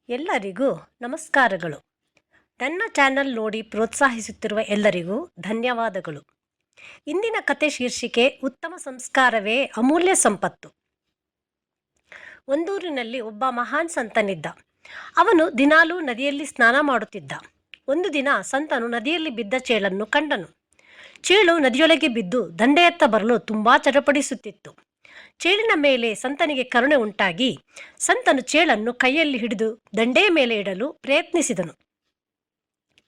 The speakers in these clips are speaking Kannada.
ಎಲ್ಲರಿಗೂ ನಮಸ್ಕಾರಗಳು. ನನ್ನ ಚಾನಲ್ ನೋಡಿ ಪ್ರೋತ್ಸಾಹಿಸುತ್ತಿರುವ ಎಲ್ಲರಿಗೂ ಧನ್ಯವಾದಗಳು. ಇಂದಿನ ಕತೆ ಶೀರ್ಷಿಕೆ ಉತ್ತಮ ಸಂಸ್ಕಾರವೇ ಅಮೂಲ್ಯ ಸಂಪತ್ತು. ಒಂದೂರಿನಲ್ಲಿ ಒಬ್ಬ ಮಹಾನ್ ಸಂತನಿದ್ದ. ಅವನು ದಿನಾಲೂ ನದಿಯಲ್ಲಿ ಸ್ನಾನ ಮಾಡುತ್ತಿದ್ದ. ಒಂದು ದಿನ ಸಂತನು ನದಿಯಲ್ಲಿ ಬಿದ್ದ ಚೇಳನ್ನು ಕಂಡನು. ಚೇಳು ನದಿಯೊಳಗೆ ಬಿದ್ದು ದಂಡೆಯತ್ತ ಬರಲು ತುಂಬ ಚಡಪಡಿಸುತ್ತಿತ್ತು. ಚೇಳಿನ ಮೇಲೆ ಸಂತನಿಗೆ ಕರುಣೆ ಉಂಟಾಗಿ ಸಂತನು ಚೇಳನ್ನು ಕೈಯಲ್ಲಿ ಹಿಡಿದು ದಂಡೆಯ ಮೇಲೆ ಇಡಲು ಪ್ರಯತ್ನಿಸಿದನು.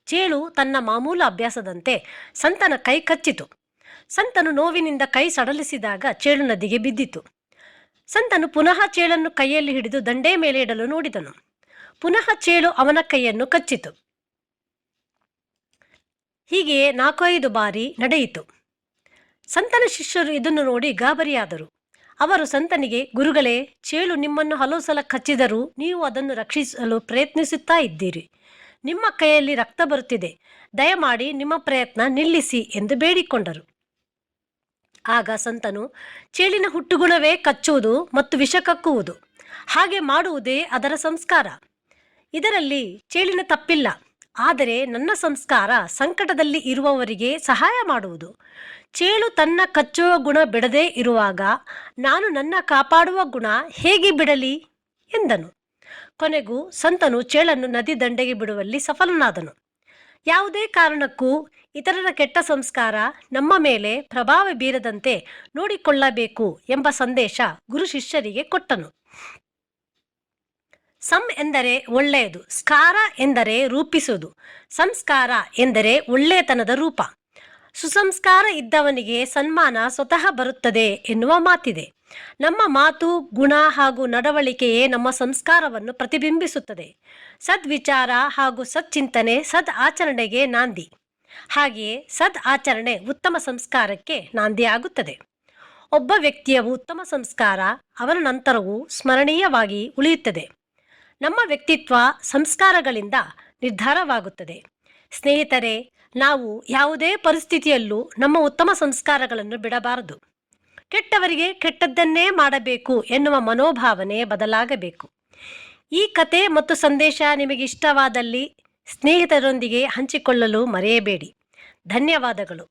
ಚೇಳು ತನ್ನ ಮಾಮೂಲು ಅಭ್ಯಾಸದಂತೆ ಸಂತನ ಕೈ ಕಚ್ಚಿತು. ಸಂತನು ನೋವಿನಿಂದ ಕೈ ಸಡಲಿಸಿದಾಗ ಚೇಳು ನದಿಗೆ ಬಿದ್ದಿತು. ಸಂತನು ಪುನಃ ಚೇಳನ್ನು ಕೈಯಲ್ಲಿ ಹಿಡಿದು ದಂಡೆಯ ಮೇಲೆ ಇಡಲು ನೋಡಿದನು. ಪುನಃ ಚೇಳು ಅವನ ಕೈಯನ್ನು ಕಚ್ಚಿತು. ಹೀಗೆಯೇ 4-5 ಬಾರಿ ನಡೆಯಿತು. ಸಂತನ ಶಿಷ್ಯರು ಇದನ್ನು ನೋಡಿ ಗಾಬರಿಯಾದರು. ಅವರು ಸಂತನಿಗೆ, ಗುರುಗಳೇ, ಚೇಳು ನಿಮ್ಮನ್ನು ಹಲವು ಸಲ ಕಚ್ಚಿದರೂ ನೀವು ಅದನ್ನು ರಕ್ಷಿಸಲು ಪ್ರಯತ್ನಿಸುತ್ತಾ ಇದ್ದೀರಿ. ನಿಮ್ಮ ಕೈಯಲ್ಲಿ ರಕ್ತ ಬರುತ್ತಿದೆ. ದಯಮಾಡಿ ನಿಮ್ಮ ಪ್ರಯತ್ನ ನಿಲ್ಲಿಸಿ ಎಂದು ಬೇಡಿಕೊಂಡರು. ಆಗ ಸಂತನು, ಚೇಳಿನ ಹುಟ್ಟುಗುಣವೇ ಕಚ್ಚುವುದು ಮತ್ತು ವಿಷ ಕಕ್ಕುವುದು. ಹಾಗೆ ಮಾಡುವುದೇ ಅದರ ಸಂಸ್ಕಾರ. ಇದರಲ್ಲಿ ಚೇಳಿನ ತಪ್ಪಿಲ್ಲ. ಆದರೆ ನನ್ನ ಸಂಸ್ಕಾರ ಸಂಕಟದಲ್ಲಿ ಇರುವವರಿಗೆ ಸಹಾಯ ಮಾಡುವುದು. ಚೇಳು ತನ್ನ ಕಚ್ಚುವ ಗುಣ ಬಿಡದೇ ಇರುವಾಗ ನಾನು ನನ್ನ ಕಾಪಾಡುವ ಗುಣ ಹೇಗೆ ಬಿಡಲಿ ಎಂದನು. ಕೊನೆಗೂ ಸಂತನು ಚೇಳನ್ನು ನದಿ ದಂಡೆಗೆ ಬಿಡುವಲ್ಲಿ ಸಫಲನಾದನು. ಯಾವುದೇ ಕಾರಣಕ್ಕೂ ಇತರರ ಕೆಟ್ಟ ಸಂಸ್ಕಾರ ನಮ್ಮ ಮೇಲೆ ಪ್ರಭಾವ ಬೀರದಂತೆ ನೋಡಿಕೊಳ್ಳಬೇಕು ಎಂಬ ಸಂದೇಶ ಗುರು ಶಿಷ್ಯರಿಗೆ ಕೊಟ್ಟನು. ಸಂ ಎಂದರೆ ಒಳ್ಳೆಯದು, ಸ್ಕಾರ ಎಂದರೆ ರೂಪಿಸುವುದು, ಸಂಸ್ಕಾರ ಎಂದರೆ ಒಳ್ಳೆಯತನದ ರೂಪ. ಸುಸಂಸ್ಕಾರ ಇದ್ದವನಿಗೆ ಸನ್ಮಾನ ಸ್ವತಃ ಬರುತ್ತದೆ ಎನ್ನುವ ಮಾತಿದೆ. ನಮ್ಮ ಮಾತು, ಗುಣ ಹಾಗೂ ನಡವಳಿಕೆಯೇ ನಮ್ಮ ಸಂಸ್ಕಾರವನ್ನು ಪ್ರತಿಬಿಂಬಿಸುತ್ತದೆ. ಸದ್ವಿಚಾರ ಹಾಗೂ ಸಚ್ಚಿಂತನೆ ಸದ್ ಆಚರಣೆಗೆ ನಾಂದಿ. ಹಾಗೆಯೇ ಸದ್ ಆಚರಣೆ ಉತ್ತಮ ಸಂಸ್ಕಾರಕ್ಕೆ ನಾಂದಿಯಾಗುತ್ತದೆ. ಒಬ್ಬ ವ್ಯಕ್ತಿಯ ಉತ್ತಮ ಸಂಸ್ಕಾರ ಅವನ ನಂತರವೂ ಸ್ಮರಣೀಯವಾಗಿ ಉಳಿಯುತ್ತದೆ. ನಮ್ಮ ವ್ಯಕ್ತಿತ್ವ ಸಂಸ್ಕಾರಗಳಿಂದ ನಿರ್ಧಾರವಾಗುತ್ತದೆ. ಸ್ನೇಹಿತರೆ, ನಾವು ಯಾವುದೇ ಪರಿಸ್ಥಿತಿಯಲ್ಲೂ ನಮ್ಮ ಉತ್ತಮ ಸಂಸ್ಕಾರಗಳನ್ನು ಬಿಡಬಾರದು. ಕೆಟ್ಟವರಿಗೆ ಕೆಟ್ಟದ್ದನ್ನೇ ಮಾಡಬೇಕು ಎನ್ನುವ ಮನೋಭಾವನೆ ಬದಲಾಗಬೇಕು. ಈ ಕತೆ ಮತ್ತು ಸಂದೇಶ ನಿಮಗೆ ಇಷ್ಟವಾದಲ್ಲಿ ಸ್ನೇಹಿತರೊಂದಿಗೆ ಹಂಚಿಕೊಳ್ಳಲು ಮರೆಯಬೇಡಿ. ಧನ್ಯವಾದಗಳು.